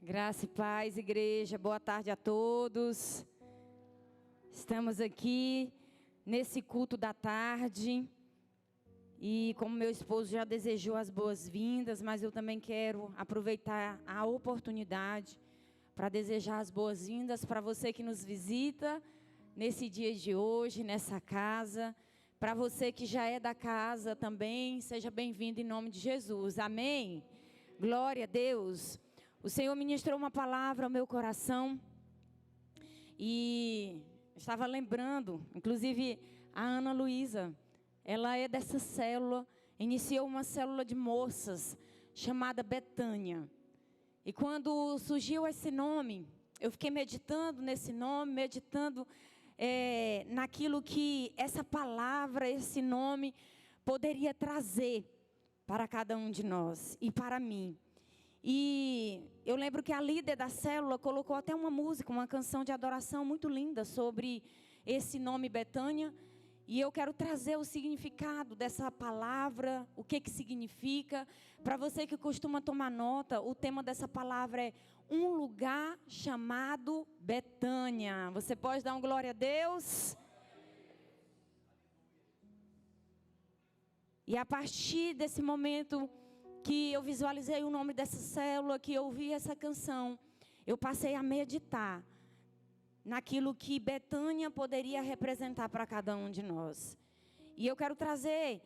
Graça e paz, igreja. Boa tarde a todos. Estamos aqui nesse culto da tarde. E como meu esposo já desejou as boas-vindas, mas eu também quero aproveitar a oportunidade para desejar as boas-vindas para você que nos visita nesse dia de hoje, nessa casa. Para você que já é da casa também, seja bem-vindo em nome de Jesus. Amém? Glória a Deus. O Senhor ministrou uma palavra ao meu coração e estava lembrando, inclusive a Ana Luísa, ela é dessa célula, iniciou uma célula de moças chamada Betânia. E quando surgiu esse nome, eu fiquei meditando nesse nome, meditando naquilo que essa palavra, esse nome poderia trazer para cada um de nós e para mim. E eu lembro que a líder da célula colocou até uma música, uma canção de adoração muito linda sobre esse nome Betânia. E eu quero trazer o significado dessa palavra, o que significa. Para você que costuma tomar nota, o tema dessa palavra é um lugar chamado Betânia. Você pode dar um glória a Deus? E a partir desse momento que eu visualizei o nome dessa célula, que eu ouvi essa canção, eu passei a meditar naquilo que Betânia poderia representar para cada um de nós. E eu quero trazer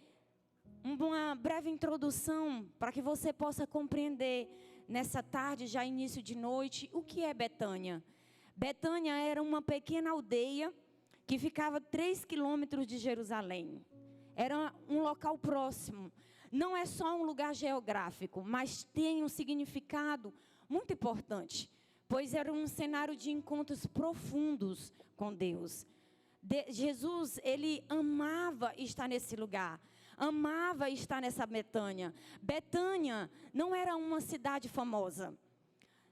uma breve introdução para que você possa compreender nessa tarde, já início de noite, o que é Betânia. Betânia era uma pequena aldeia que ficava 3 quilômetros de Jerusalém. Era um local próximo. Não é só um lugar geográfico, mas tem um significado muito importante. Pois era um cenário de encontros profundos com Deus. Jesus, ele amava estar nesse lugar. Amava estar nessa Betânia. Betânia não era uma cidade famosa.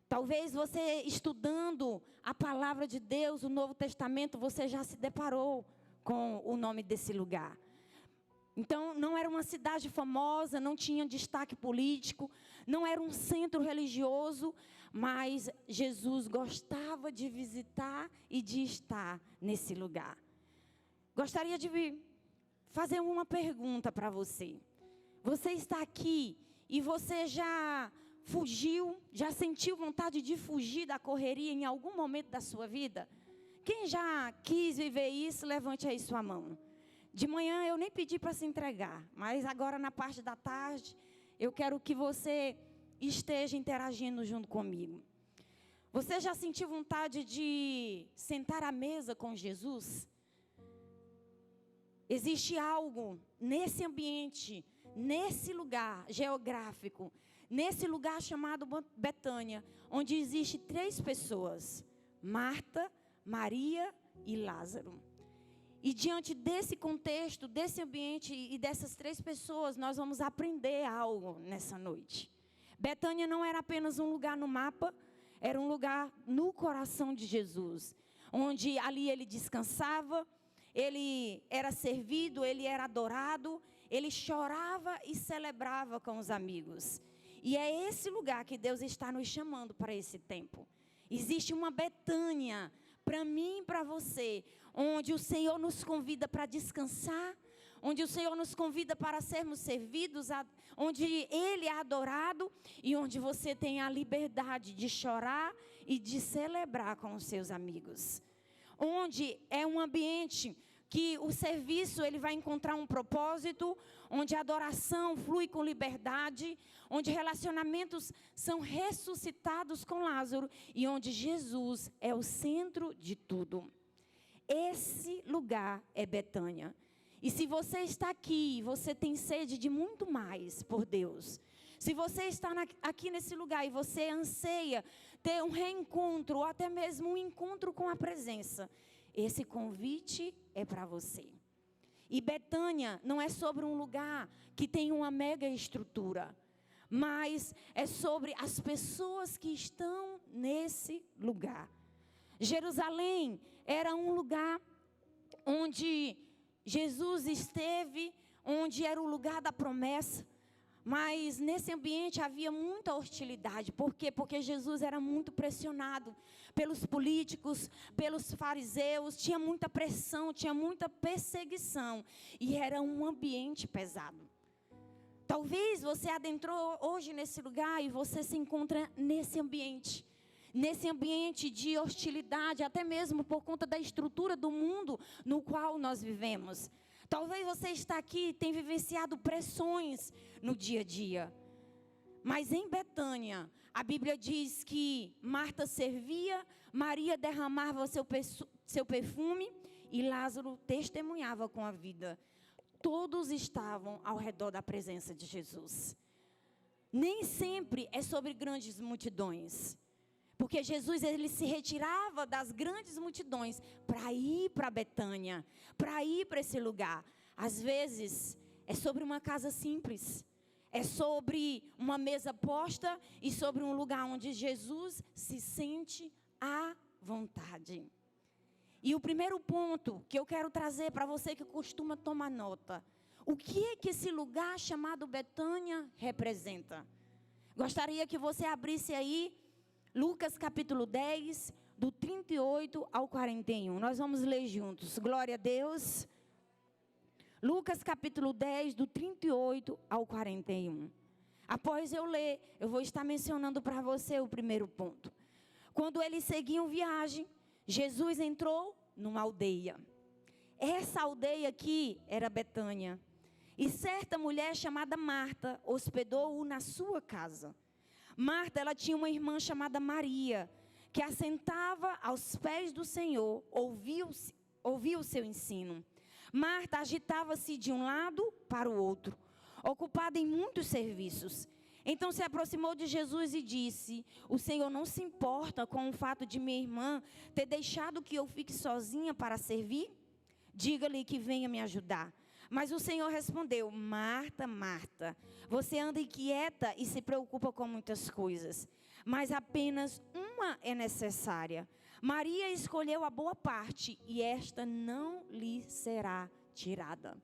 Talvez você estudando a palavra de Deus, o Novo Testamento, você já se deparou com o nome desse lugar. Então, não era uma cidade famosa, não tinha destaque político, não era um centro religioso, mas Jesus gostava de visitar e de estar nesse lugar. Gostaria de fazer uma pergunta para você. Você está aqui e você já fugiu, já sentiu vontade de fugir da correria em algum momento da sua vida? Quem já quis viver isso, levante aí sua mão. De manhã eu nem pedi para se entregar, mas agora na parte da tarde eu quero que você esteja interagindo junto comigo. Você já sentiu vontade de sentar à mesa com Jesus? Existe algo nesse ambiente, nesse lugar geográfico, nesse lugar chamado Betânia, onde existe 3 pessoas: Marta, Maria e Lázaro. E diante desse contexto, desse ambiente e dessas 3 pessoas, nós vamos aprender algo nessa noite. Betânia não era apenas um lugar no mapa, era um lugar no coração de Jesus, onde ali ele descansava, ele era servido, ele era adorado, ele chorava e celebrava com os amigos. E é esse lugar que Deus está nos chamando para esse tempo. Existe uma Betânia para mim e para você, onde o Senhor nos convida para descansar, onde o Senhor nos convida para sermos servidos, onde Ele é adorado e onde você tem a liberdade de chorar e de celebrar com os seus amigos. Onde é um ambiente que o serviço ele vai encontrar um propósito, onde a adoração flui com liberdade, onde relacionamentos são ressuscitados com Lázaro e onde Jesus é o centro de tudo. Esse lugar é Betânia. E se você está aqui, você tem sede de muito mais por Deus. Se você está aqui nesse lugar e você anseia ter um reencontro ou até mesmo um encontro com a presença, esse convite é para você. E Betânia não é sobre um lugar que tem uma mega estrutura, mas é sobre as pessoas que estão nesse lugar. Jerusalém era um lugar onde Jesus esteve, onde era o lugar da promessa, Mas nesse ambiente havia muita hostilidade. Por quê? Porque Jesus era muito pressionado pelos políticos, pelos fariseus. Tinha muita pressão, tinha muita perseguição. E era um ambiente pesado. Talvez você adentrou hoje nesse lugar e você se encontra nesse ambiente. Nesse ambiente de hostilidade, até mesmo por conta da estrutura do mundo no qual nós vivemos. Talvez você está aqui e tenha vivenciado pressões no dia a dia. Mas em Betânia, a Bíblia diz que Marta servia, Maria derramava seu perfume e Lázaro testemunhava com a vida. Todos estavam ao redor da presença de Jesus. Nem sempre é sobre grandes multidões. Porque Jesus, ele se retirava das grandes multidões para ir para Betânia, para ir para esse lugar. Às vezes, é sobre uma casa simples. É sobre uma mesa posta e sobre um lugar onde Jesus se sente à vontade. E o primeiro ponto que eu quero trazer para você que costuma tomar nota. O que é que esse lugar chamado Betânia representa? Gostaria que você abrisse aí Lucas capítulo 10, do 38 ao 41. Nós vamos ler juntos. Glória a Deus. Lucas capítulo 10, do 38 ao 41. Após eu ler, eu vou estar mencionando para você o primeiro ponto. Quando eles seguiam viagem, Jesus entrou numa aldeia. Essa aldeia aqui era Betânia. E certa mulher chamada Marta hospedou-o na sua casa. Marta, ela tinha uma irmã chamada Maria, que assentava aos pés do Senhor, ouvia o seu ensino. Marta agitava-se de um lado para o outro, ocupada em muitos serviços. Então se aproximou de Jesus e disse: o Senhor não se importa com o fato de minha irmã ter deixado que eu fique sozinha para servir? Diga-lhe que venha me ajudar. Mas o Senhor respondeu: Marta, Marta, você anda inquieta e se preocupa com muitas coisas, mas apenas uma é necessária. Maria escolheu a boa parte e esta não lhe será tirada.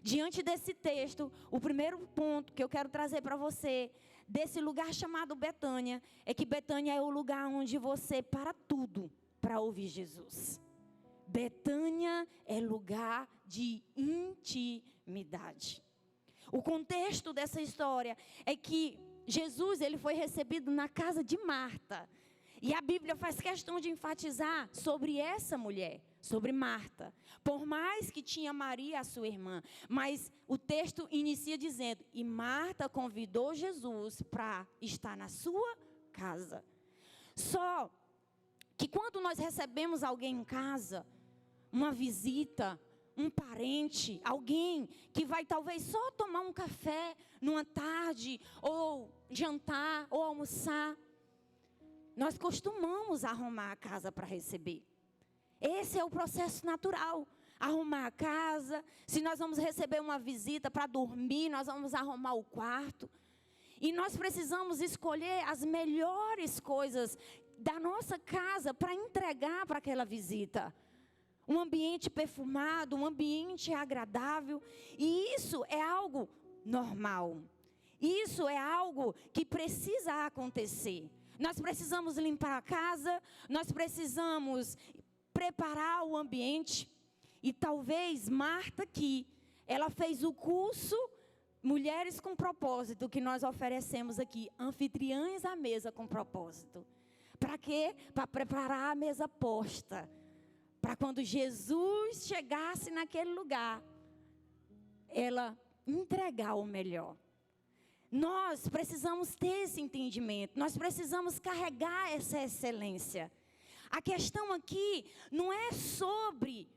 Diante desse texto, o primeiro ponto que eu quero trazer para você, desse lugar chamado Betânia, é que Betânia é o lugar onde você para tudo para ouvir Jesus. Betânia é lugar de intimidade. O contexto dessa história é que Jesus, ele foi recebido na casa de Marta. E a Bíblia faz questão de enfatizar sobre essa mulher, sobre Marta. Por mais que tinha Maria, a sua irmã, mas o texto inicia dizendo: e Marta convidou Jesus para estar na sua casa. Só que quando nós recebemos alguém em casa, uma visita, um parente, alguém que vai talvez só tomar um café numa tarde, ou jantar, ou almoçar, nós costumamos arrumar a casa para receber. Esse é o processo natural. Arrumar a casa. Se nós vamos receber uma visita para dormir, nós vamos arrumar o quarto. E nós precisamos escolher as melhores coisas da nossa casa para entregar para aquela visita. Um ambiente perfumado, um ambiente agradável. E isso é algo normal. Isso é algo que precisa acontecer. Nós precisamos limpar a casa, nós precisamos preparar o ambiente. E talvez Marta aqui, ela fez o curso Mulheres com Propósito, que nós oferecemos aqui, anfitriãs à mesa com propósito. Para quê? Para preparar a mesa posta. Para quando Jesus chegasse naquele lugar, ela entregar o melhor. Nós precisamos ter esse entendimento, nós precisamos carregar essa excelência. A questão aqui não é sobre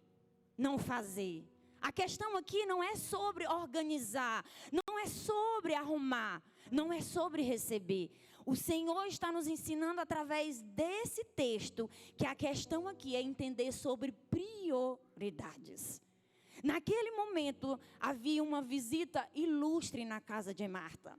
não fazer. A questão aqui não é sobre organizar, não é sobre arrumar, não é sobre receber. O Senhor está nos ensinando através desse texto que a questão aqui é entender sobre prioridades. Naquele momento havia uma visita ilustre na casa de Marta.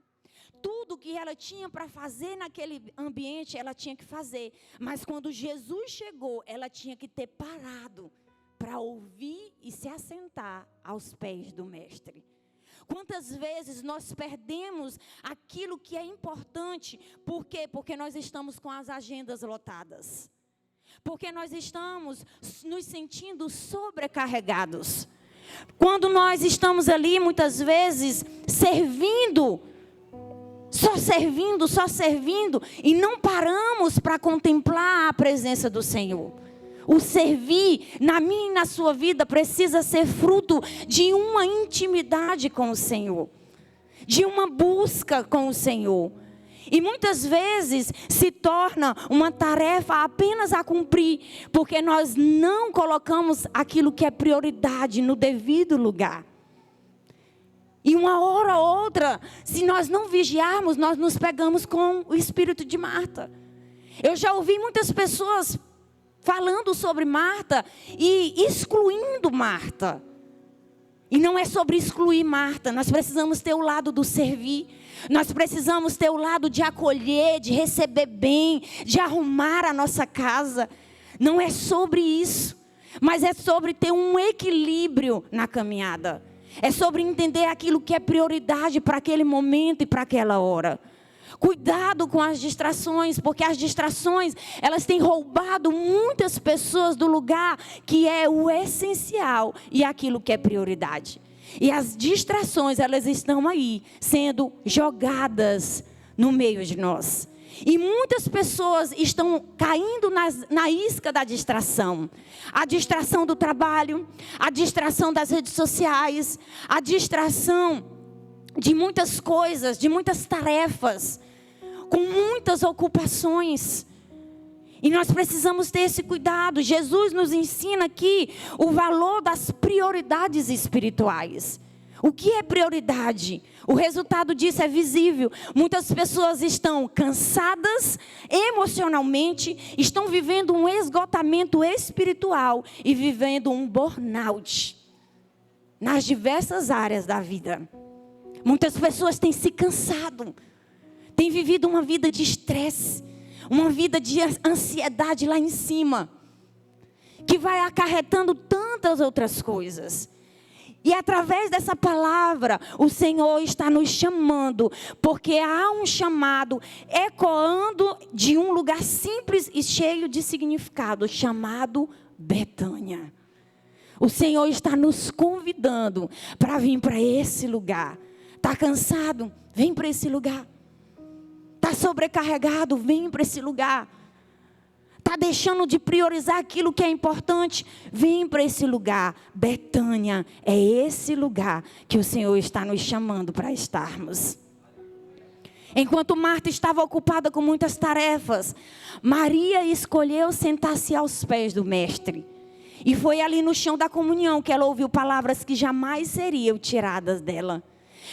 Tudo que ela tinha para fazer naquele ambiente, ela tinha que fazer. Mas quando Jesus chegou, ela tinha que ter parado para ouvir e se assentar aos pés do mestre. Quantas vezes nós perdemos aquilo que é importante? Por quê? Porque nós estamos com as agendas lotadas. Porque nós estamos nos sentindo sobrecarregados. Quando nós estamos ali, muitas vezes, servindo, só servindo, e não paramos para contemplar a presença do Senhor. O servir, na minha e na sua vida, precisa ser fruto de uma intimidade com o Senhor, de uma busca com o Senhor. E muitas vezes se torna uma tarefa apenas a cumprir, porque nós não colocamos aquilo que é prioridade no devido lugar. E uma hora ou outra, se nós não vigiarmos, nós nos pegamos com o espírito de Marta. Eu já ouvi muitas pessoas falando sobre Marta e excluindo Marta. E não é sobre excluir Marta, nós precisamos ter o lado do servir. Nós precisamos ter o lado de acolher, de receber bem, de arrumar a nossa casa. Não é sobre isso, mas é sobre ter um equilíbrio na caminhada. É sobre entender aquilo que é prioridade para aquele momento e para aquela hora. Cuidado com as distrações, porque as distrações, elas têm roubado muitas pessoas do lugar que é o essencial e aquilo que é prioridade. E as distrações, elas estão aí, sendo jogadas no meio de nós. E muitas pessoas estão caindo na isca da distração. A distração do trabalho, a distração das redes sociais, a distração de muitas coisas, de muitas tarefas, com muitas ocupações. E nós precisamos ter esse cuidado. Jesus nos ensina aqui o valor das prioridades espirituais. O que é prioridade? O resultado disso é visível. Muitas pessoas estão cansadas emocionalmente, estão vivendo um esgotamento espiritual e vivendo um burnout nas diversas áreas da vida. Muitas pessoas têm se cansado, têm vivido uma vida de estresse, uma vida de ansiedade lá em cima, que vai acarretando tantas outras coisas. E através dessa palavra, o Senhor está nos chamando, porque há um chamado ecoando de um lugar simples e cheio de significado, chamado Betânia. O Senhor está nos convidando para vir para esse lugar. Está cansado? Vem para esse lugar. Está sobrecarregado? Vem para esse lugar. Está deixando de priorizar aquilo que é importante? Vem para esse lugar. Betânia é esse lugar que o Senhor está nos chamando para estarmos. Enquanto Marta estava ocupada com muitas tarefas, Maria escolheu sentar-se aos pés do Mestre. E foi ali no chão da comunhão que ela ouviu palavras que jamais seriam tiradas dela.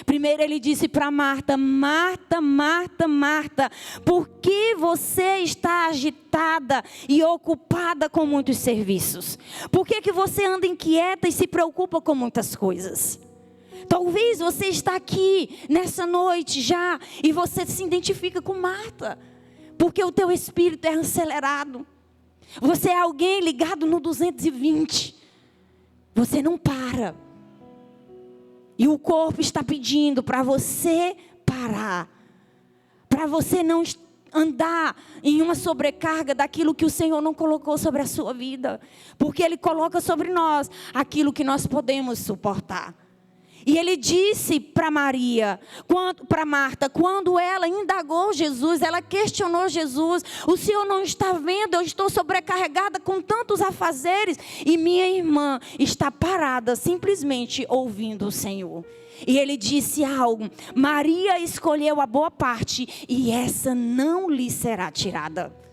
Primeiro ele disse para Marta: Marta, Marta, Marta, por que você está agitada e ocupada com muitos serviços? Por que você anda inquieta e se preocupa com muitas coisas? Talvez você está aqui nessa noite já e você se identifica com Marta, porque o teu espírito é acelerado. Você é alguém ligado no 220. Você não para. E o corpo está pedindo para você parar. Para você não andar em uma sobrecarga daquilo que o Senhor não colocou sobre a sua vida. Porque Ele coloca sobre nós aquilo que nós podemos suportar. E Ele disse para Marta, quando ela indagou Jesus, ela questionou Jesus: o Senhor não está vendo? Eu estou sobrecarregada com tantos afazeres e minha irmã está parada, simplesmente ouvindo o Senhor. E Ele disse algo: Maria escolheu a boa parte e essa não lhe será tirada.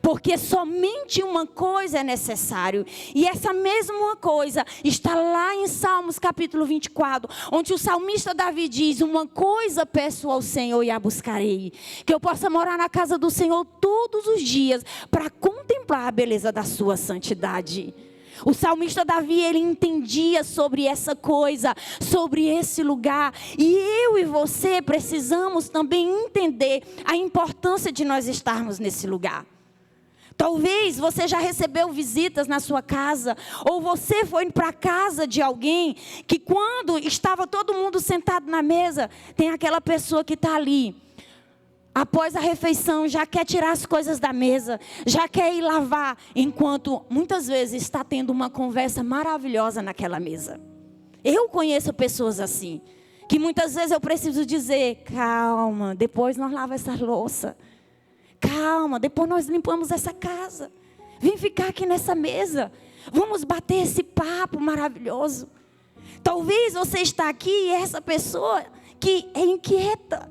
Porque somente uma coisa é necessário. E essa mesma coisa está lá em Salmos capítulo 24. Onde o salmista Davi diz: uma coisa peço ao Senhor e a buscarei. Que eu possa morar na casa do Senhor todos os dias, para contemplar a beleza da sua santidade. O salmista Davi, ele entendia sobre essa coisa, sobre esse lugar. E eu e você precisamos também entender a importância de nós estarmos nesse lugar. Talvez você já recebeu visitas na sua casa, ou você foi para a casa de alguém que quando estava todo mundo sentado na mesa, tem aquela pessoa que está ali. Após a refeição, já quer tirar as coisas da mesa, já quer ir lavar, enquanto muitas vezes está tendo uma conversa maravilhosa naquela mesa. Eu conheço pessoas assim, que muitas vezes eu preciso dizer, calma, depois nós lavamos essa louça. Calma, depois nós limpamos essa casa. Vem ficar aqui nessa mesa. Vamos bater esse papo maravilhoso. Talvez você está aqui e é essa pessoa que é inquieta.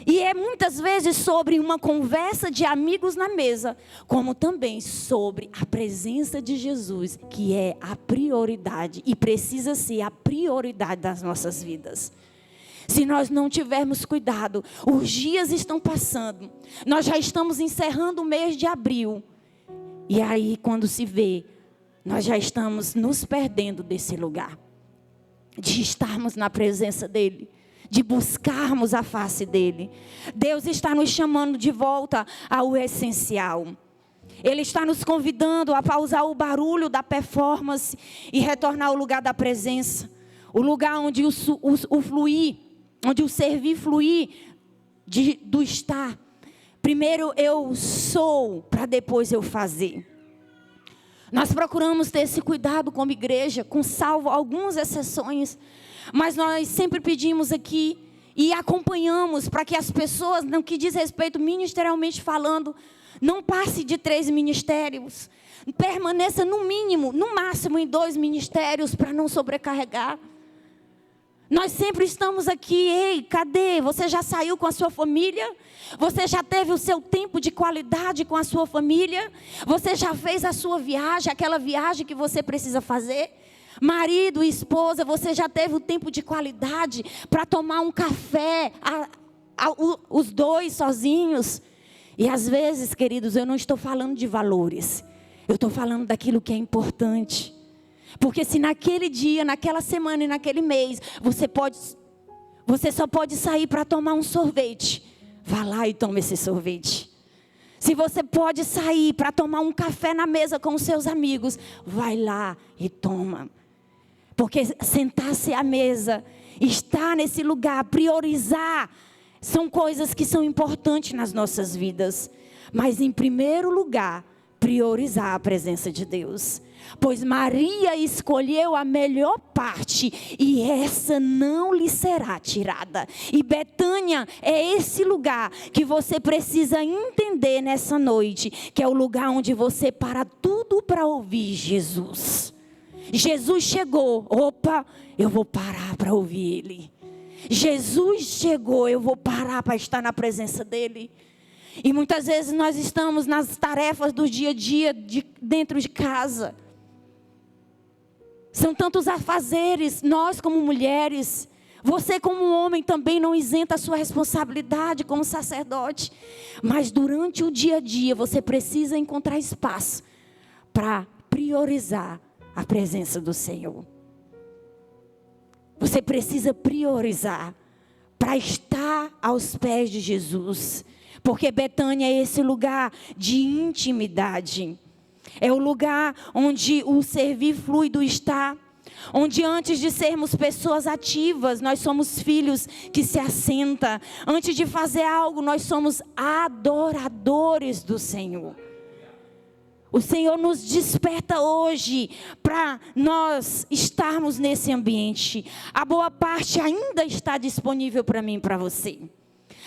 E é muitas vezes sobre uma conversa de amigos na mesa, como também sobre a presença de Jesus, que é a prioridade e precisa ser a prioridade das nossas vidas. Se nós não tivermos cuidado, os dias estão passando, nós já estamos encerrando o mês de abril. E aí, quando se vê, nós já estamos nos perdendo desse lugar, de estarmos na presença dEle, de buscarmos a face dEle. Deus está nos chamando de volta ao essencial. Ele está nos convidando a pausar o barulho da performance e retornar ao lugar da presença. O lugar onde o fluir, onde o servir fluir do estar. Primeiro eu sou, para depois eu fazer. Nós procuramos ter esse cuidado como igreja, com salvo algumas exceções. Mas nós sempre pedimos aqui e acompanhamos para que as pessoas, no que diz respeito ministerialmente falando, não passe de 3 ministérios. Permaneça no mínimo, no máximo em 2 ministérios para não sobrecarregar. Nós sempre estamos aqui, ei, cadê? Você já saiu com a sua família? Você já teve o seu tempo de qualidade com a sua família? Você já fez a sua viagem, aquela viagem que você precisa fazer? Marido e esposa, você já teve o tempo de qualidade para tomar um café, os dois sozinhos? E às vezes, queridos, eu não estou falando de valores. Eu estou falando daquilo que é importante. Porque se naquele dia, naquela semana e naquele mês, você só pode sair para tomar um sorvete, vá lá e tome esse sorvete. Se você pode sair para tomar um café na mesa com os seus amigos, vai lá e toma. Porque sentar-se à mesa, estar nesse lugar, priorizar, são coisas que são importantes nas nossas vidas. Mas em primeiro lugar, priorizar a presença de Deus. Pois Maria escolheu a melhor parte e essa não lhe será tirada. E Betânia é esse lugar que você precisa entender nessa noite, que é o lugar onde você para tudo para ouvir Jesus. Jesus chegou, opa, eu vou parar para ouvir Ele. Jesus chegou, eu vou parar para estar na presença dEle. E muitas vezes nós estamos nas tarefas do dia a dia, dentro de casa. São tantos afazeres, nós como mulheres, você como homem também não isenta a sua responsabilidade como sacerdote. Mas durante o dia a dia você precisa encontrar espaço para priorizar a presença do Senhor. Você precisa priorizar para estar aos pés de Jesus. Porque Betânia é esse lugar de intimidade. É o lugar onde o servir flui do estar. Onde antes de sermos pessoas ativas, nós somos filhos que se assentam. Antes de fazer algo, nós somos adoradores do Senhor. O Senhor nos desperta hoje para nós estarmos nesse ambiente. A boa parte ainda está disponível para mim e para você.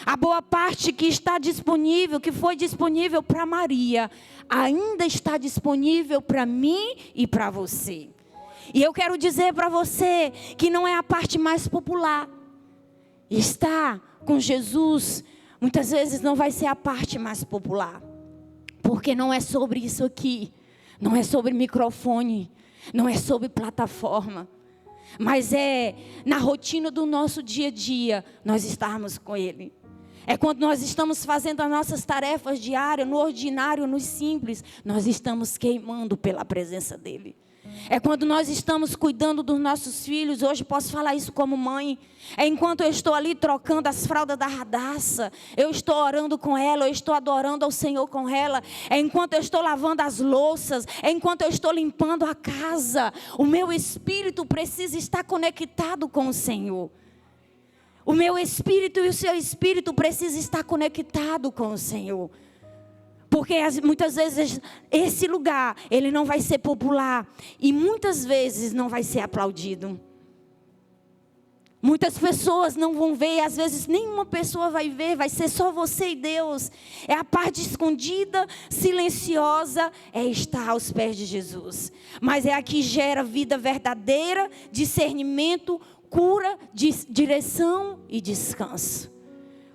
A boa parte que está disponível, que foi disponível para Maria, ainda está disponível para mim e para você. E eu quero dizer para você que não é a parte mais popular. Estar com Jesus, muitas vezes não vai ser a parte mais popular. Porque não é sobre isso aqui. Não é sobre microfone. Não é sobre plataforma. Mas é na rotina do nosso dia a dia, nós estarmos com Ele. É quando nós estamos fazendo as nossas tarefas diárias, no ordinário, no simples, nós estamos queimando pela presença dEle. É quando nós estamos cuidando dos nossos filhos. Hoje posso falar isso como mãe. É enquanto eu estou ali trocando as fraldas da Radassa, eu estou orando com ela, eu estou adorando ao Senhor com ela. É enquanto eu estou lavando as louças, é enquanto eu estou limpando a casa. O meu espírito precisa estar conectado com o Senhor. O meu espírito e o seu espírito precisam estar conectado com o Senhor. Porque muitas vezes esse lugar, ele não vai ser popular. E muitas vezes não vai ser aplaudido. Muitas pessoas não vão ver, às vezes nenhuma pessoa vai ver, vai ser só você e Deus. É a parte escondida, silenciosa, é estar aos pés de Jesus. Mas é a que gera vida verdadeira, discernimento, cura, direção e descanso.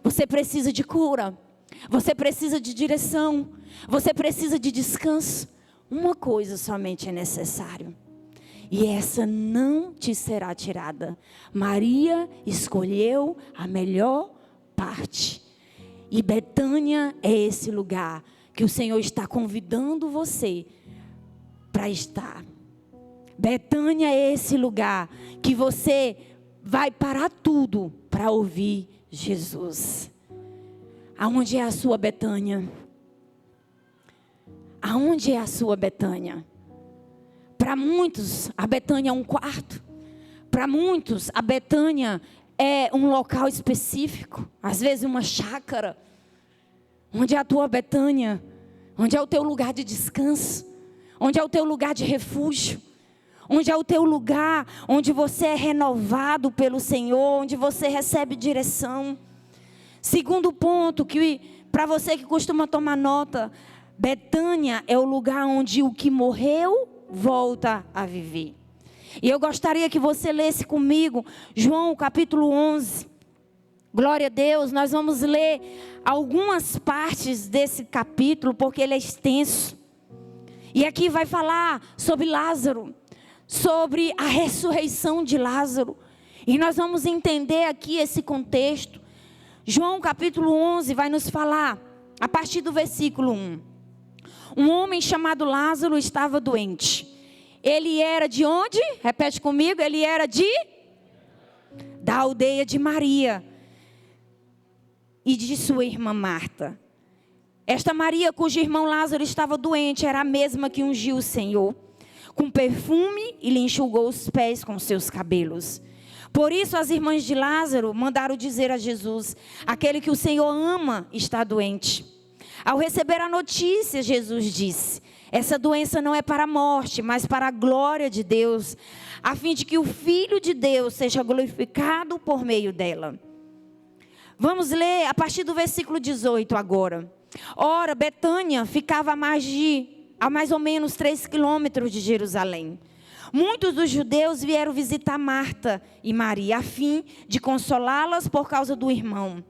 Você precisa de cura. Você precisa de direção, você precisa de descanso. Uma coisa somente é necessário, e essa não te será tirada. Maria escolheu a melhor parte, e Betânia é esse lugar que o Senhor está convidando você para estar. Betânia é esse lugar que você vai parar tudo para ouvir Jesus. Aonde é a sua Betânia? Aonde é a sua Betânia? Para muitos, a Betânia é um quarto. Para muitos, a Betânia é um local específico. Às vezes uma chácara. Onde é a tua Betânia? Onde é o teu lugar de descanso? Onde é o teu lugar de refúgio? Onde é o teu lugar onde você é renovado pelo Senhor, onde você recebe direção? Segundo ponto, que para você que costuma tomar nota, Betânia é o lugar onde o que morreu volta a viver. E eu gostaria que você lesse comigo João capítulo 11. Glória a Deus, nós vamos ler algumas partes desse capítulo, porque ele é extenso. E aqui vai falar sobre Lázaro, sobre a ressurreição de Lázaro. E nós vamos entender aqui esse contexto. João capítulo 11 vai nos falar, a partir do versículo 1. Um homem chamado Lázaro estava doente. Ele era de onde? Repete comigo, ele era da aldeia de Maria e de sua irmã Marta. Esta Maria, cujo irmão Lázaro estava doente, era a mesma que ungiu o Senhor com perfume e lhe enxugou os pés com seus cabelos. Por isso as irmãs de Lázaro mandaram dizer a Jesus: aquele que o Senhor ama está doente. Ao receber a notícia, Jesus disse: essa doença não é para a morte, mas para a glória de Deus, a fim de que o Filho de Deus seja glorificado por meio dela. Vamos ler a partir do versículo 18 agora. Ora, Betânia ficava a mais ou menos 3 quilômetros de Jerusalém. Muitos dos judeus vieram visitar Marta e Maria, a fim de consolá-las por causa do irmão.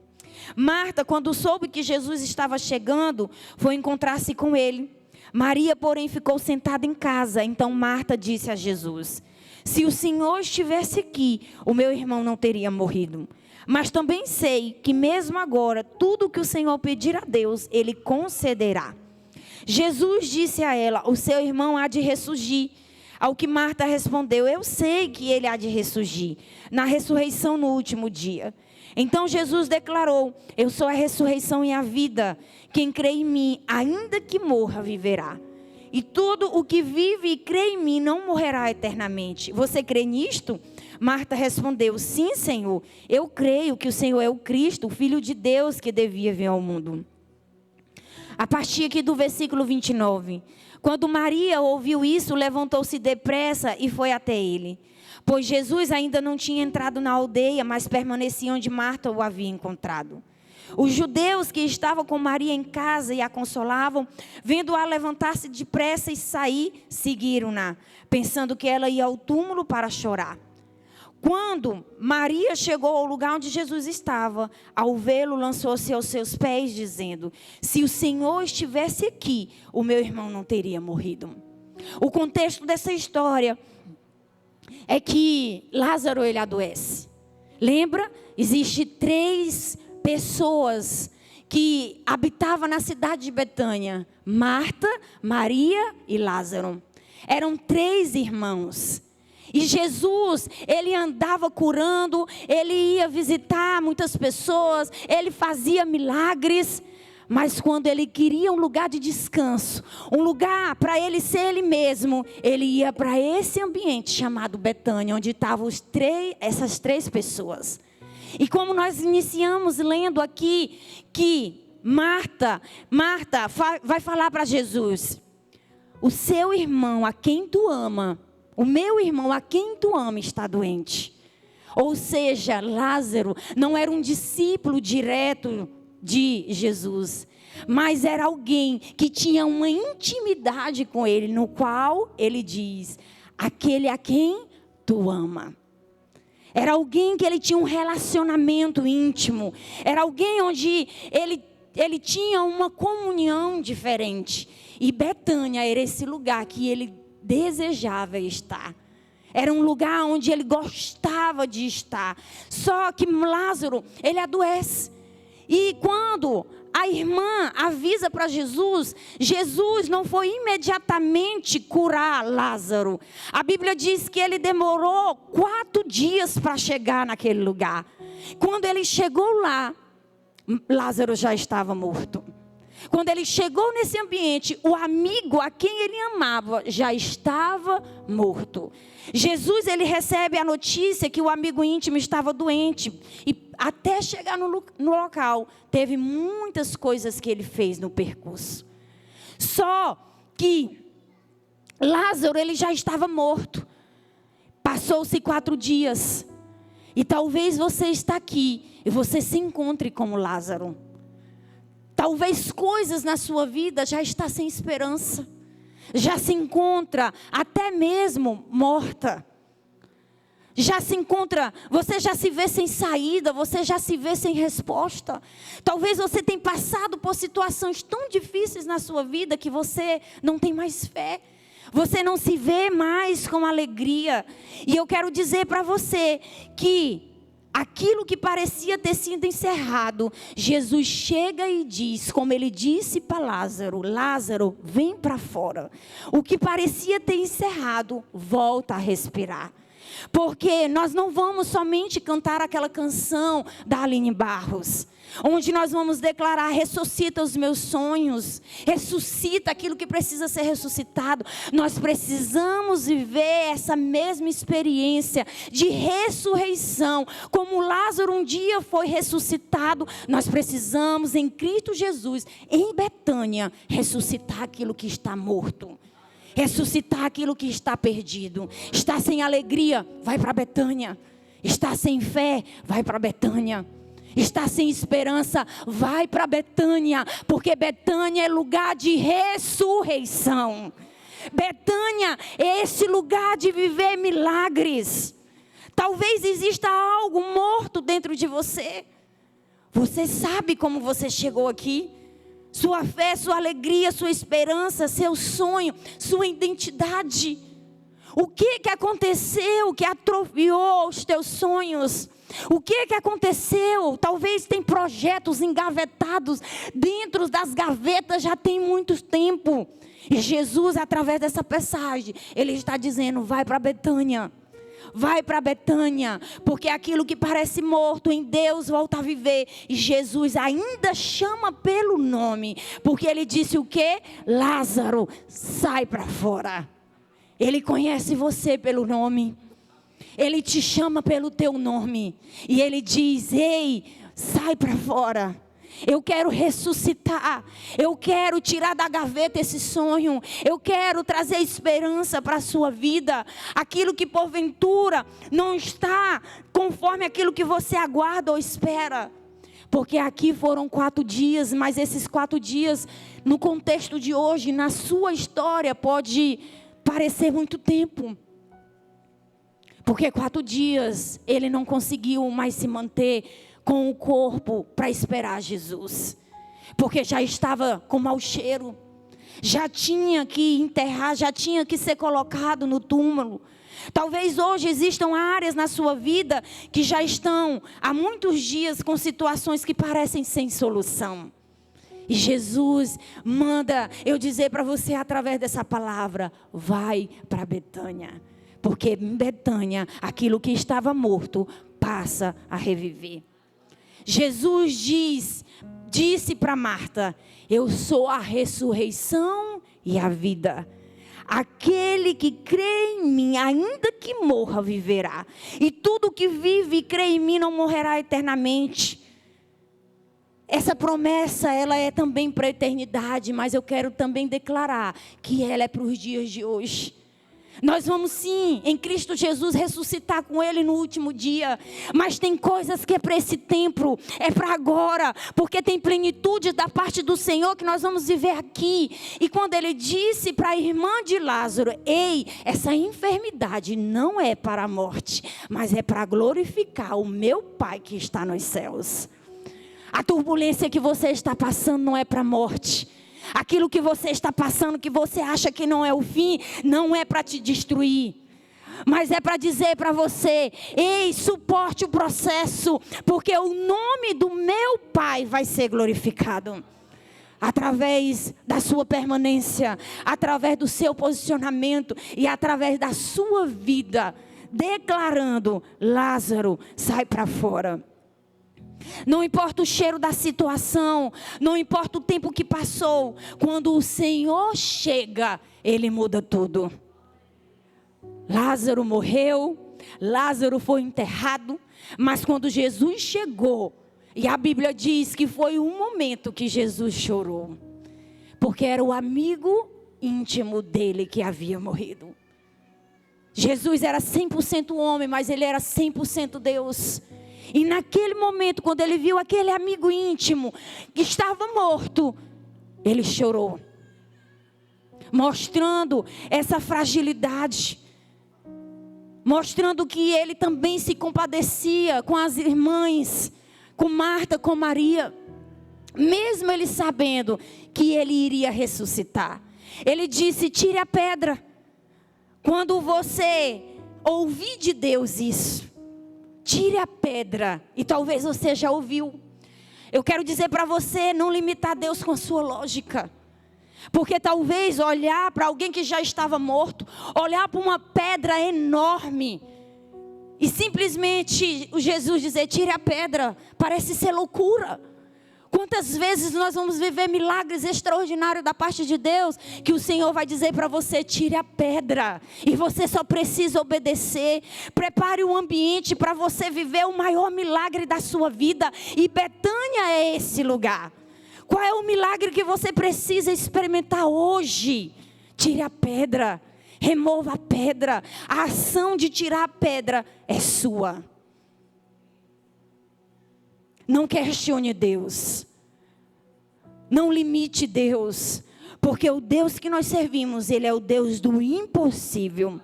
Marta, quando soube que Jesus estava chegando, foi encontrar-se com ele. Maria, porém, ficou sentada em casa. Então Marta disse a Jesus: se o Senhor estivesse aqui, o meu irmão não teria morrido. Mas também sei que mesmo agora, tudo o que o Senhor pedir a Deus, Ele concederá. Jesus disse a ela: o seu irmão há de ressurgir. Ao que Marta respondeu: eu sei que ele há de ressurgir na ressurreição no último dia. Então Jesus declarou: eu sou a ressurreição e a vida. Quem crê em mim, ainda que morra, viverá. E todo o que vive e crê em mim não morrerá eternamente. Você crê nisto? Marta respondeu: sim, Senhor. Eu creio que o Senhor é o Cristo, o Filho de Deus que devia vir ao mundo. A partir aqui do versículo 29. Quando Maria ouviu isso, levantou-se depressa e foi até ele. Pois Jesus ainda não tinha entrado na aldeia, mas permanecia onde Marta o havia encontrado. Os judeus que estavam com Maria em casa e a consolavam, vendo-a levantar-se depressa e sair, seguiram-na, pensando que ela ia ao túmulo para chorar. Quando Maria chegou ao lugar onde Jesus estava, ao vê-lo, lançou-se aos seus pés, dizendo: se o Senhor estivesse aqui, o meu irmão não teria morrido. O contexto dessa história é que Lázaro, ele adoece. Lembra? Existem 3 pessoas que habitavam na cidade de Betânia: Marta, Maria e Lázaro. Eram 3 irmãos. E Jesus, ele andava curando, ele ia visitar muitas pessoas, ele fazia milagres. Mas quando ele queria um lugar de descanso, um lugar para ele ser ele mesmo, ele ia para esse ambiente chamado Betânia, onde estavam essas 3 pessoas. E como nós iniciamos lendo aqui, que Marta vai falar para Jesus: o seu irmão a quem tu ama, o meu irmão a quem tu ama está doente. Ou seja, Lázaro não era um discípulo direto de Jesus, mas era alguém que tinha uma intimidade com ele, no qual ele diz: aquele a quem tu ama. Era alguém que ele tinha um relacionamento íntimo, era alguém onde ele tinha uma comunhão diferente. E Betânia era esse lugar que ele desejava estar. Era um lugar onde ele gostava de estar. Só que Lázaro, ele adoece. E quando a irmã avisa para Jesus, Jesus não foi imediatamente curar Lázaro. A Bíblia diz que ele demorou 4 dias para chegar naquele lugar. Quando ele chegou lá, Lázaro já estava morto. Quando ele chegou nesse ambiente, o amigo a quem ele amava já estava morto. Jesus, ele recebe a notícia que o amigo íntimo estava doente. E até chegar no local, teve muitas coisas que ele fez no percurso. Só que Lázaro, ele já estava morto. Passou-se 4 dias. E talvez você está aqui e você se encontre como Lázaro. Talvez coisas na sua vida já está sem esperança. Já se encontra até mesmo morta. Já se encontra, você já se vê sem saída, você já se vê sem resposta. Talvez você tenha passado por situações tão difíceis na sua vida que você não tem mais fé. Você não se vê mais com alegria. E eu quero dizer para você que aquilo que parecia ter sido encerrado, Jesus chega e diz, como ele disse para Lázaro: Lázaro, vem para fora. O que parecia ter encerrado, volta a respirar. Porque nós não vamos somente cantar aquela canção da Aline Barros, onde nós vamos declarar: ressuscita os meus sonhos, ressuscita aquilo que precisa ser ressuscitado. Nós precisamos viver essa mesma experiência de ressurreição. Como Lázaro um dia foi ressuscitado, nós precisamos em Cristo Jesus, em Betânia, ressuscitar aquilo que está morto. Ressuscitar aquilo que está perdido. Está sem alegria, vai para Betânia. Está sem fé, vai para Betânia. Está sem esperança, vai para Betânia. Porque Betânia é lugar de ressurreição. Betânia é esse lugar de viver milagres. Talvez exista algo morto dentro de você. Você sabe como você chegou aqui? Sua fé, sua alegria, sua esperança, seu sonho, sua identidade. O que aconteceu que atrofiou os teus sonhos? O que aconteceu? Talvez tem projetos engavetados dentro das gavetas já tem muito tempo. E Jesus, através dessa passagem, ele está dizendo: vai para Betânia. Vai para Betânia, porque aquilo que parece morto em Deus volta a viver. E Jesus ainda chama pelo nome, porque ele disse o quê? Lázaro, sai para fora. Ele conhece você pelo nome. Ele te chama pelo teu nome. E ele diz: ei, sai para fora. Eu quero ressuscitar, eu quero tirar da gaveta esse sonho, eu quero trazer esperança para a sua vida. Aquilo que porventura não está conforme aquilo que você aguarda ou espera. Porque aqui foram 4 dias, mas esses 4 dias, no contexto de hoje, na sua história, pode parecer muito tempo. Porque 4 dias ele não conseguiu mais se manter com o corpo para esperar Jesus, porque já estava com mau cheiro, já tinha que enterrar, já tinha que ser colocado no túmulo. Talvez hoje existam áreas na sua vida que já estão há muitos dias com situações que parecem sem solução. E Jesus manda eu dizer para você através dessa palavra: vai para Betânia. Porque em Betânia, aquilo que estava morto passa a reviver. Jesus disse para Marta: eu sou a ressurreição e a vida. Aquele que crê em mim, ainda que morra, viverá. E tudo que vive e crê em mim não morrerá eternamente. Essa promessa, ela é também para a eternidade, mas eu quero também declarar que ela é para os dias de hoje. Nós vamos sim, em Cristo Jesus, ressuscitar com Ele no último dia. Mas tem coisas que é para esse tempo, é para agora. Porque tem plenitude da parte do Senhor que nós vamos viver aqui. E quando Ele disse para a irmã de Lázaro: ei, essa enfermidade não é para a morte, mas é para glorificar o meu Pai que está nos céus. A turbulência que você está passando não é para a morte. Aquilo que você está passando, que você acha que não é o fim, não é para te destruir. Mas é para dizer para você: ei, suporte o processo, porque o nome do meu Pai vai ser glorificado. Através da sua permanência, através do seu posicionamento e através da sua vida, declarando: Lázaro, sai para fora. Não importa o cheiro da situação, não importa o tempo que passou, quando o Senhor chega, Ele muda tudo. Lázaro morreu, Lázaro foi enterrado, mas quando Jesus chegou, e a Bíblia diz que foi um momento que Jesus chorou, porque era o amigo íntimo dele que havia morrido. Jesus era 100% homem, mas Ele era 100% Deus. E naquele momento, quando Ele viu aquele amigo íntimo que estava morto, Ele chorou, mostrando essa fragilidade, mostrando que Ele também se compadecia com as irmãs, com Marta, com Maria, mesmo Ele sabendo que Ele iria ressuscitar. Ele disse: tire a pedra. Quando você ouvir de Deus isso, tire a pedra. E talvez você já ouviu. Eu quero dizer para você: não limitar Deus com a sua lógica. Porque talvez olhar para alguém que já estava morto, olhar para uma pedra enorme, e simplesmente Jesus dizer: tire a pedra, parece ser loucura. Quantas vezes nós vamos viver milagres extraordinários da parte de Deus, que o Senhor vai dizer para você: tire a pedra, e você só precisa obedecer. Prepare o ambiente para você viver o maior milagre da sua vida, e Betânia é esse lugar. Qual é o milagre que você precisa experimentar hoje? Tire a pedra, remova a pedra. A ação de tirar a pedra é sua. Não questione Deus. Não limite Deus. Porque o Deus que nós servimos, Ele é o Deus do impossível.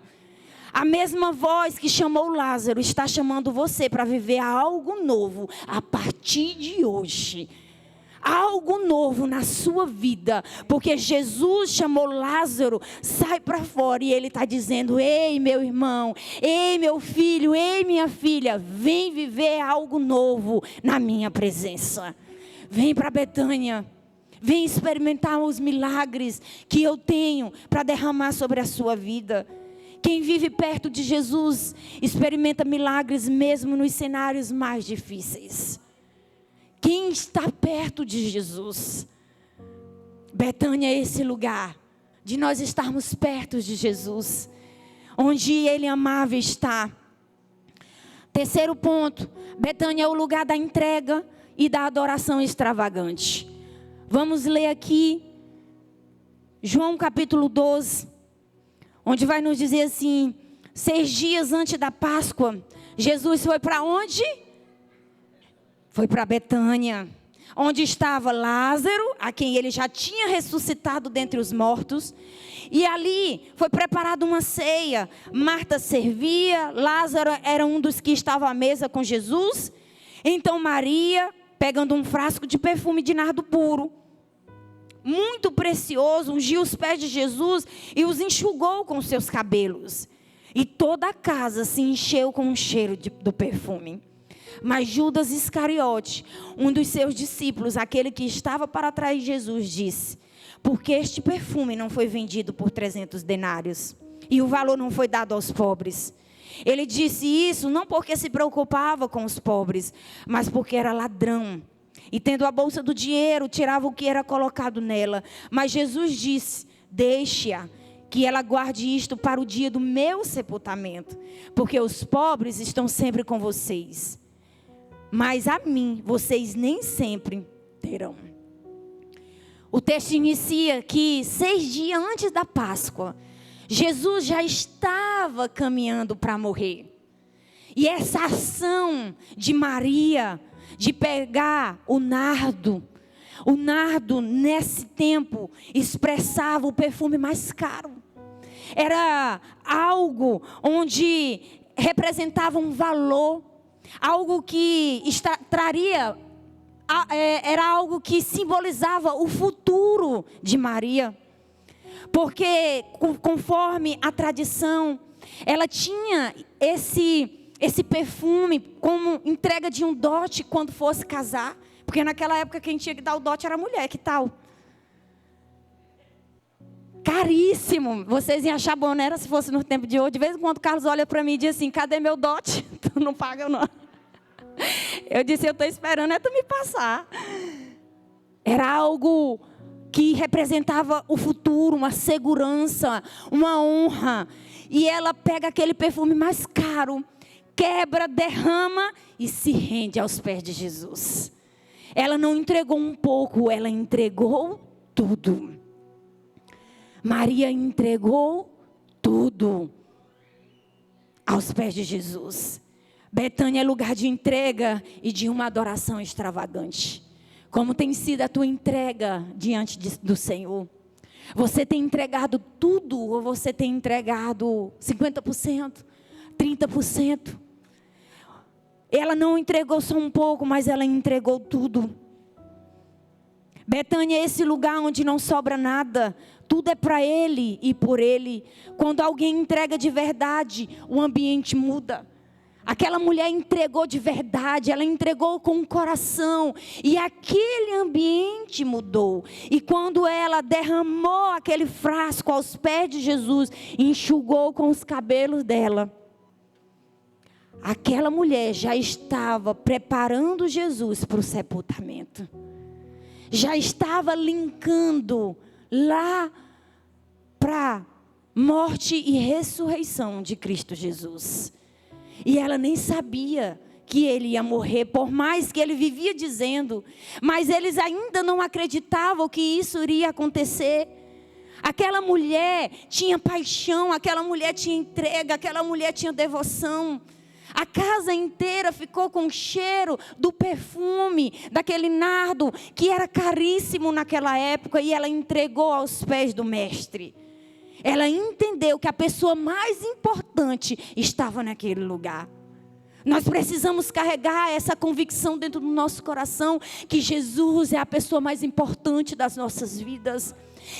A mesma voz que chamou Lázaro está chamando você para viver algo novo a partir de hoje. Algo novo na sua vida. Porque Jesus chamou Lázaro: sai para fora. E Ele está dizendo: ei, meu irmão, ei, meu filho, ei, minha filha, vem viver algo novo na minha presença. Vem para Betânia. Vem experimentar os milagres que eu tenho para derramar sobre a sua vida. Quem vive perto de Jesus experimenta milagres mesmo nos cenários mais difíceis. Quem está perto de Jesus? Betânia é esse lugar de nós estarmos perto de Jesus, onde Ele amava estar. Terceiro ponto: Betânia é o lugar da entrega e da adoração extravagante. Vamos ler aqui João capítulo 12, onde vai nos dizer assim: 6 dias antes da Páscoa, Jesus foi para onde? Foi para Betânia, onde estava Lázaro, a quem Ele já tinha ressuscitado dentre os mortos. E ali foi preparada uma ceia. Marta servia, Lázaro era um dos que estava à mesa com Jesus. Então Maria, pegando um frasco de perfume de nardo puro, muito precioso, ungiu os pés de Jesus e os enxugou com seus cabelos. E toda a casa se encheu com o cheiro do perfume. Mas Judas Iscariote, um dos seus discípulos, aquele que estava para trair Jesus, disse: porque este perfume não foi vendido por 300 denários e o valor não foi dado aos pobres. Ele disse isso não porque se preocupava com os pobres, mas porque era ladrão. E tendo a bolsa do dinheiro, tirava o que era colocado nela. Mas Jesus disse: deixe-a, que ela guarde isto para o dia do meu sepultamento, porque os pobres estão sempre com vocês, mas a mim vocês nem sempre terão. O texto inicia que 6 dias antes da Páscoa, Jesus já estava caminhando para morrer. E essa ação de Maria, de pegar o nardo nesse tempo expressava o perfume mais caro. Era algo onde representava um valor, algo que traria, era algo que simbolizava o futuro de Maria. Porque conforme a tradição, ela tinha esse perfume como entrega de um dote quando fosse casar. Porque naquela época quem tinha que dar o dote era a mulher, que tal? Caríssimo. Vocês iam achar bom, não era se fosse no tempo de hoje. De vez em quando o Carlos olha para mim e diz assim: cadê meu dote? Tu não paga não. Eu disse: eu estou esperando é tu me passar. Era algo que representava o futuro, uma segurança, uma honra. E ela pega aquele perfume mais caro, quebra, derrama e se rende aos pés de Jesus. Ela não entregou um pouco, ela entregou tudo. Maria entregou tudo aos pés de Jesus. Betânia é lugar de entrega e de uma adoração extravagante. Como tem sido a tua entrega diante do Senhor? Você tem entregado tudo ou você tem entregado 50%, 30%? Ela não entregou só um pouco, mas ela entregou tudo. Betânia é esse lugar onde não sobra nada. Tudo é para Ele e por Ele. Quando alguém entrega de verdade, o ambiente muda. Aquela mulher entregou de verdade, ela entregou com o coração. E aquele ambiente mudou. E quando ela derramou aquele frasco aos pés de Jesus, enxugou com os cabelos dela, aquela mulher já estava preparando Jesus para o sepultamento. Já estava linkando lá para morte e ressurreição de Cristo Jesus. E ela nem sabia que ele ia morrer, por mais que ele vivia dizendo. Mas eles ainda não acreditavam que isso iria acontecer. Aquela mulher tinha paixão, aquela mulher tinha entrega, aquela mulher tinha devoção. A casa inteira ficou com o cheiro do perfume, daquele nardo, que era caríssimo naquela época, e ela entregou aos pés do mestre. Ela entendeu que a pessoa mais importante estava naquele lugar. Nós precisamos carregar essa convicção dentro do nosso coração, que Jesus é a pessoa mais importante das nossas vidas.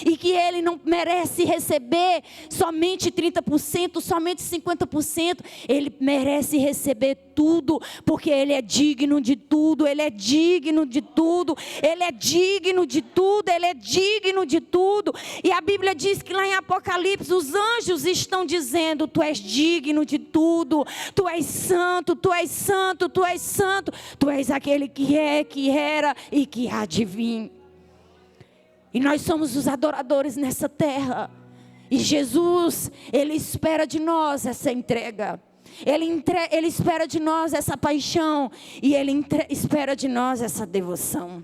E que Ele não merece receber somente 30%, somente 50%. Ele merece receber tudo, porque Ele é digno de tudo. Ele é digno de tudo. Ele é digno de tudo. Ele é digno de tudo. E a Bíblia diz que lá em Apocalipse os anjos estão dizendo: Tu és digno de tudo. Tu és santo, Tu és santo, Tu és santo. Tu és aquele que é, que era e que há de vir. E nós somos os adoradores nessa terra. E Jesus, Ele espera de nós essa entrega. Ele espera de nós essa paixão. E Ele espera de nós essa devoção.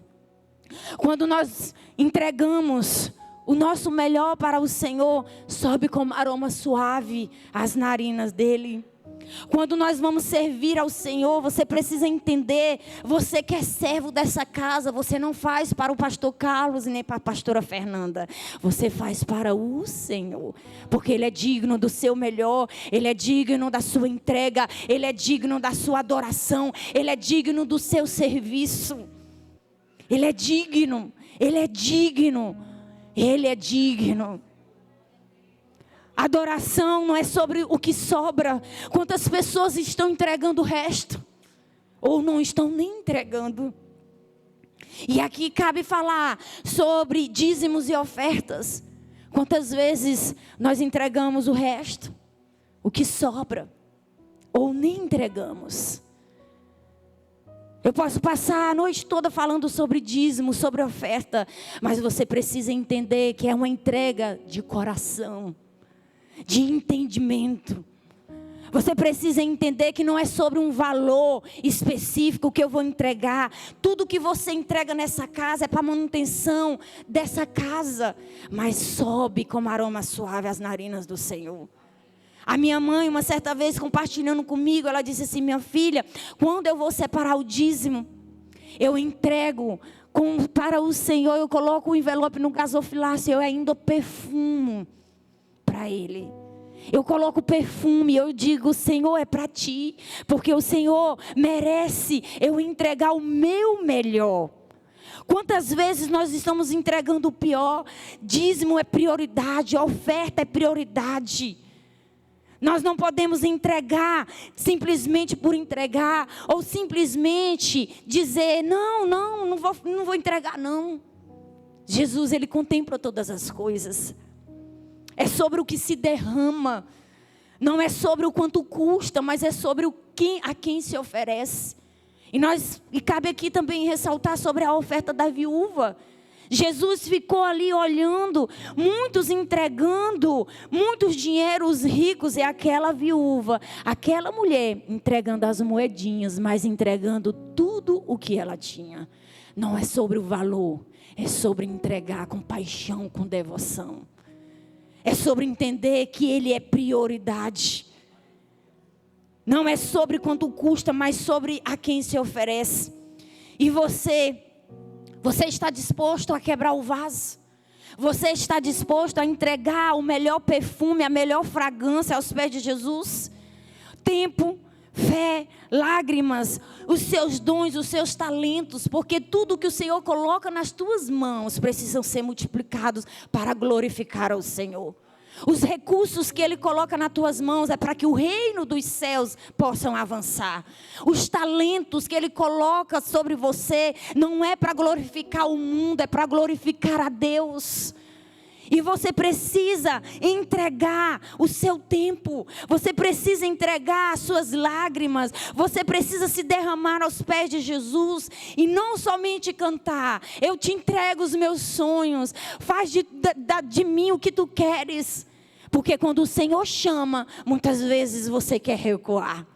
Quando nós entregamos o nosso melhor para o Senhor, sobe como aroma suave as narinas dEle. Quando nós vamos servir ao Senhor, você precisa entender, você que é servo dessa casa, você não faz para o pastor Carlos e nem para a pastora Fernanda. Você faz para o Senhor, porque Ele é digno do seu melhor, Ele é digno da sua entrega, Ele é digno da sua adoração, Ele é digno do seu serviço. Ele é digno, Ele é digno, Ele é digno. Adoração não é sobre o que sobra. Quantas pessoas estão entregando o resto? ou não estão nem entregando. E aqui cabe falar sobre dízimos e ofertas. Quantas vezes nós entregamos o resto, o que sobra, ou nem entregamos? Eu posso passar a noite toda falando sobre dízimo, sobre oferta, mas você precisa entender que é uma entrega de coração, de entendimento. Você precisa entender que não é sobre um valor específico que eu vou entregar. Tudo que você entrega nessa casa é para manutenção dessa casa, mas sobe como aroma suave às narinas do Senhor. A minha mãe, uma certa vez, compartilhando comigo, ela disse assim: minha filha, quando eu vou separar o dízimo, eu entrego para o Senhor, eu coloco o envelope no gasofilácio, eu ainda perfumo para Ele. Eu coloco perfume, eu digo: Senhor, é para Ti, porque o Senhor merece eu entregar o meu melhor. Quantas vezes nós estamos entregando o pior? Dízimo é prioridade, oferta é prioridade. Nós não podemos entregar simplesmente por entregar, ou simplesmente dizer: não vou entregar, não. Jesus, Ele contempla todas as coisas. É sobre o que se derrama, não é sobre o quanto custa, mas é sobre a quem se oferece. E cabe aqui também ressaltar sobre a oferta da viúva. Jesus ficou ali olhando, muitos entregando, muitos dinheiros ricos, e aquela viúva, aquela mulher entregando as moedinhas, mas entregando tudo o que ela tinha. Não é sobre o valor, é sobre entregar com paixão, com devoção. É sobre entender que Ele é prioridade. Não é sobre quanto custa, mas sobre a quem se oferece. E você está disposto a quebrar o vaso? Você está disposto a entregar o melhor perfume, a melhor fragrância aos pés de Jesus? Tempo, fé, lágrimas, os seus dons, os seus talentos, porque tudo que o Senhor coloca nas tuas mãos precisam ser multiplicados para glorificar ao Senhor. Os recursos que Ele coloca nas tuas mãos é para que o reino dos céus possam avançar. Os talentos que Ele coloca sobre você não é para glorificar o mundo, é para glorificar a Deus. E você precisa entregar o seu tempo. Você precisa entregar as suas lágrimas. Você precisa se derramar aos pés de Jesus. E não somente cantar: eu te entrego os meus sonhos. Faz de mim o que tu queres. Porque quando o Senhor chama, muitas vezes você quer recuar.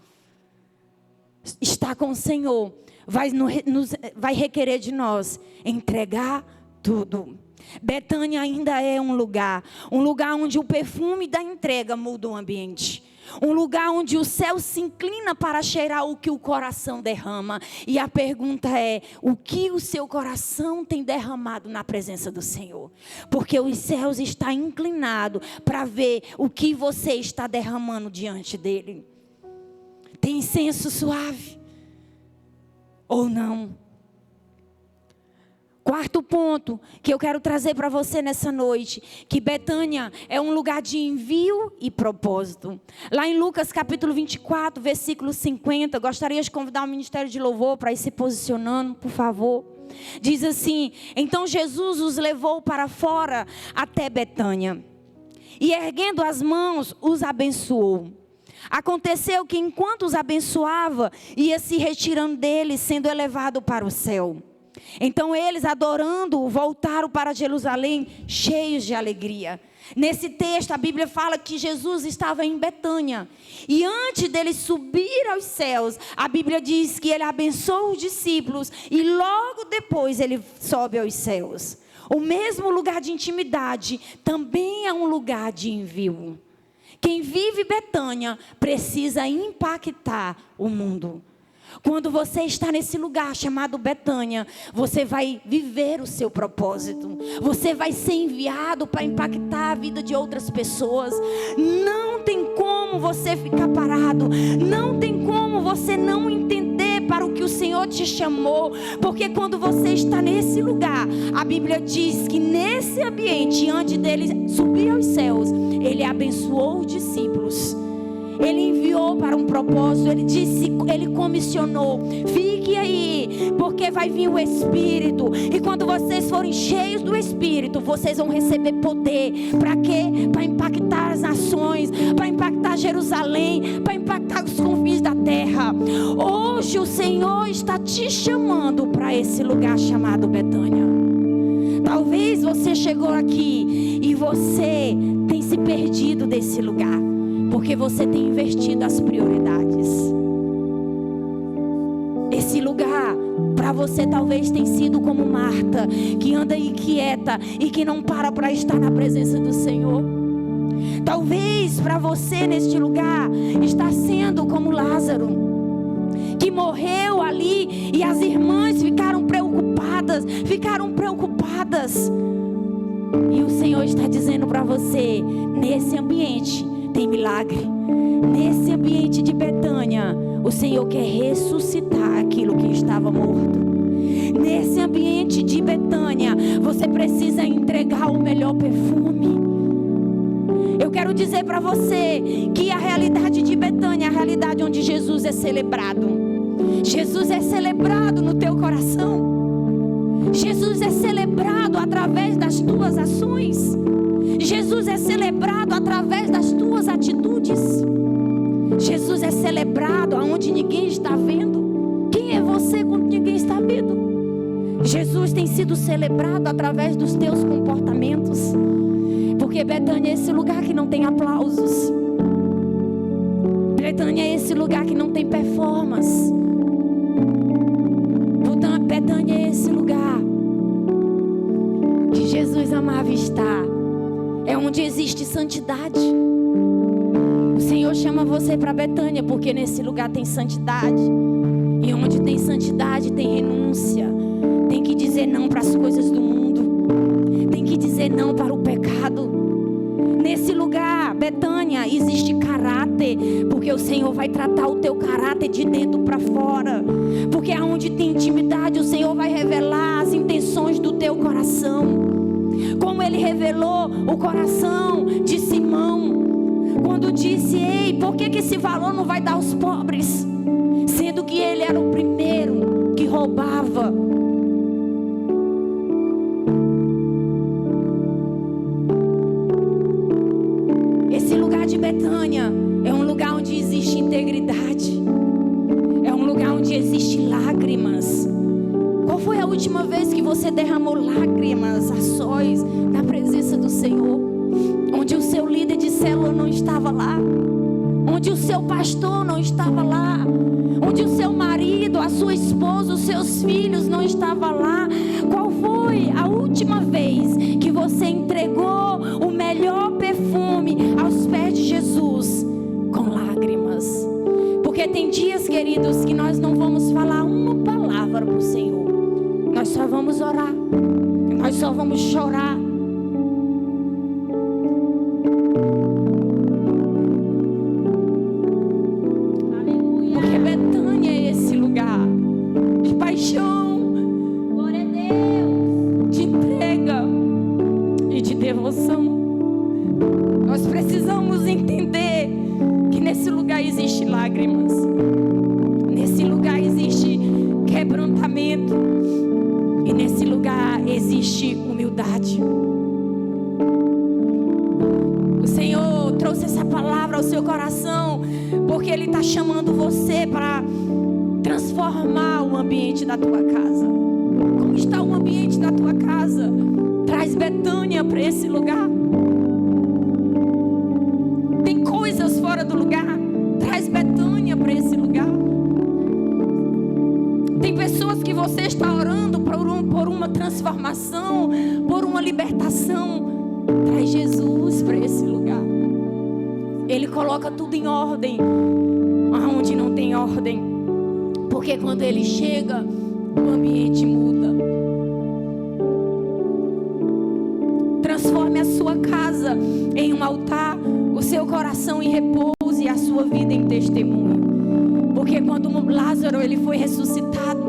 Estar com o Senhor vai requerer de nós entregar tudo. Betânia ainda é um lugar onde o perfume da entrega muda o ambiente. Um lugar onde o céu se inclina para cheirar o que o coração derrama. E a pergunta é: o que o seu coração tem derramado na presença do Senhor? Porque os céus estão inclinados para ver o que você está derramando diante dele. Tem incenso suave ou não? Quarto ponto que eu quero trazer para você nessa noite, que Betânia é um lugar de envio e propósito. Lá em Lucas capítulo 24, versículo 50, gostaria de convidar o Ministério de Louvor para ir se posicionando, por favor. Diz assim: então Jesus os levou para fora até Betânia, e erguendo as mãos, os abençoou. Aconteceu que enquanto os abençoava, ia se retirando deles, sendo elevado para o céu. Então eles, adorando-o, voltaram para Jerusalém cheios de alegria. Nesse texto a Bíblia fala que Jesus estava em Betânia. E antes dele subir aos céus, a Bíblia diz que ele abençoa os discípulos. E logo depois ele sobe aos céus. O mesmo lugar de intimidade também é um lugar de envio. Quem vive Betânia precisa impactar o mundo. Quando você está nesse lugar chamado Betânia, você vai viver o seu propósito. Você vai ser enviado para impactar a vida de outras pessoas. Não tem como você ficar parado. Não tem como você não entender para o que o Senhor te chamou. Porque quando você está nesse lugar, a Bíblia diz que nesse ambiente, antes dele subir aos céus, ele abençoou os discípulos. Ele enviou para um propósito. Ele disse, Ele comissionou: fique aí, porque vai vir o Espírito. E quando vocês forem cheios do Espírito, vocês vão receber poder. Para quê? Para impactar as nações, para impactar Jerusalém, para impactar os confins da terra. Hoje o Senhor está te chamando para esse lugar chamado Betânia. Talvez você chegou aqui e você tem se perdido desse lugar, porque você tem invertido as prioridades. Esse lugar para você talvez tenha sido como Marta, que anda inquieta e que não para estar na presença do Senhor. Talvez para você neste lugar está sendo como Lázaro, que morreu ali e as irmãs ficaram preocupadas. E o Senhor está dizendo para você: nesse ambiente tem milagre. Nesse ambiente de Betânia, o Senhor quer ressuscitar aquilo que estava morto. Nesse ambiente de Betânia, você precisa entregar o melhor perfume. Eu quero dizer para você que a realidade de Betânia é a realidade onde Jesus é celebrado. Jesus é celebrado no teu coração. Jesus é celebrado através das tuas ações. Jesus é celebrado através das tuas atitudes. Jesus é celebrado aonde ninguém está vendo. Quem é você quando ninguém está vendo? Jesus tem sido celebrado através dos teus comportamentos. Porque Betânia é esse lugar que não tem aplausos. Betânia é esse lugar que não tem performance. Betânia é esse lugar que Jesus amava estar. É onde existe santidade. O Senhor chama você para Betânia porque nesse lugar tem santidade. E onde tem santidade tem renúncia. Tem que dizer não para as coisas do mundo. Tem que dizer não para o pecado. Nesse lugar, Betânia, existe caráter, porque o Senhor vai tratar o teu caráter de dentro para fora. Porque aonde tem intimidade, o Senhor vai revelar as intenções do teu coração. Como Ele revelou o coração de Simão, quando disse: ei, por que esse valor não vai dar aos pobres? Sendo que ele era o primeiro que roubava. Esse lugar de Betânia é um lugar onde existe integridade. É um lugar onde existe lágrimas. Qual foi a última vez que você derramou lágrimas a sós na presença do Senhor? Onde o seu líder de célula não estava lá, onde o seu pastor não estava lá, onde o seu marido, a sua esposa, os seus filhos não estavam lá. Qual foi a última vez que você entregou o melhor perfume aos pés de Jesus com lágrimas? Porque tem dias, queridos, que nós não vamos falar uma palavra para o Senhor. Nós só vamos orar, nós só vamos chorar. Aleluia. Porque Betânia é esse lugar de paixão, glória a Deus, de entrega e de devoção. Nós precisamos entender que nesse lugar existe lágrimas, nesse lugar existe quebrantamento. E nesse lugar existe humildade. O Senhor trouxe essa palavra ao seu coração porque Ele está chamando você para transformar o ambiente da tua casa. Como está o ambiente da tua casa? Traz Betânia para esse lugar. Tem coisas fora do lugar? Traz Betânia para esse lugar. Tem pessoas que você está orando por uma transformação, por uma libertação. Traz Jesus para esse lugar. Ele coloca tudo em ordem aonde não tem ordem. Porque quando Ele chega, o ambiente muda. Transforme a sua casa em um altar, o seu coração em repouso e a sua vida em testemunho. Porque quando Lázaro ele foi ressuscitado,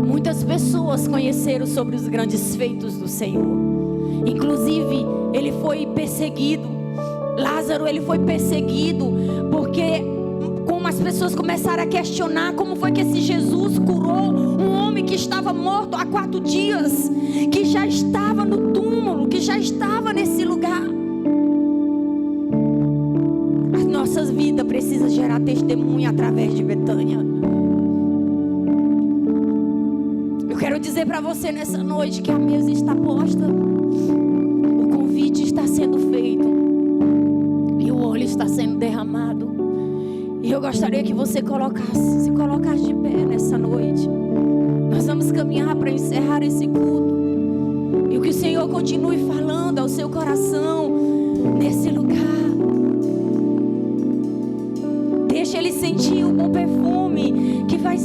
muitas pessoas conheceram sobre os grandes feitos do Senhor. Inclusive, ele foi perseguido. Lázaro, ele foi perseguido, porque como as pessoas começaram a questionar como foi que esse Jesus curou um homem que estava morto há 4 dias, que já estava no túmulo, que já estava nesse lugar. As nossas vidas precisam gerar testemunho através de Betânia. Eu quero dizer para você nessa noite que a mesa está posta, o convite está sendo feito e o óleo está sendo derramado. E eu gostaria que você se colocasse de pé nessa noite. Nós vamos caminhar para encerrar esse culto. E que o Senhor continue falando ao seu coração nesse lugar. Deixa Ele sentir o bom perfume que vai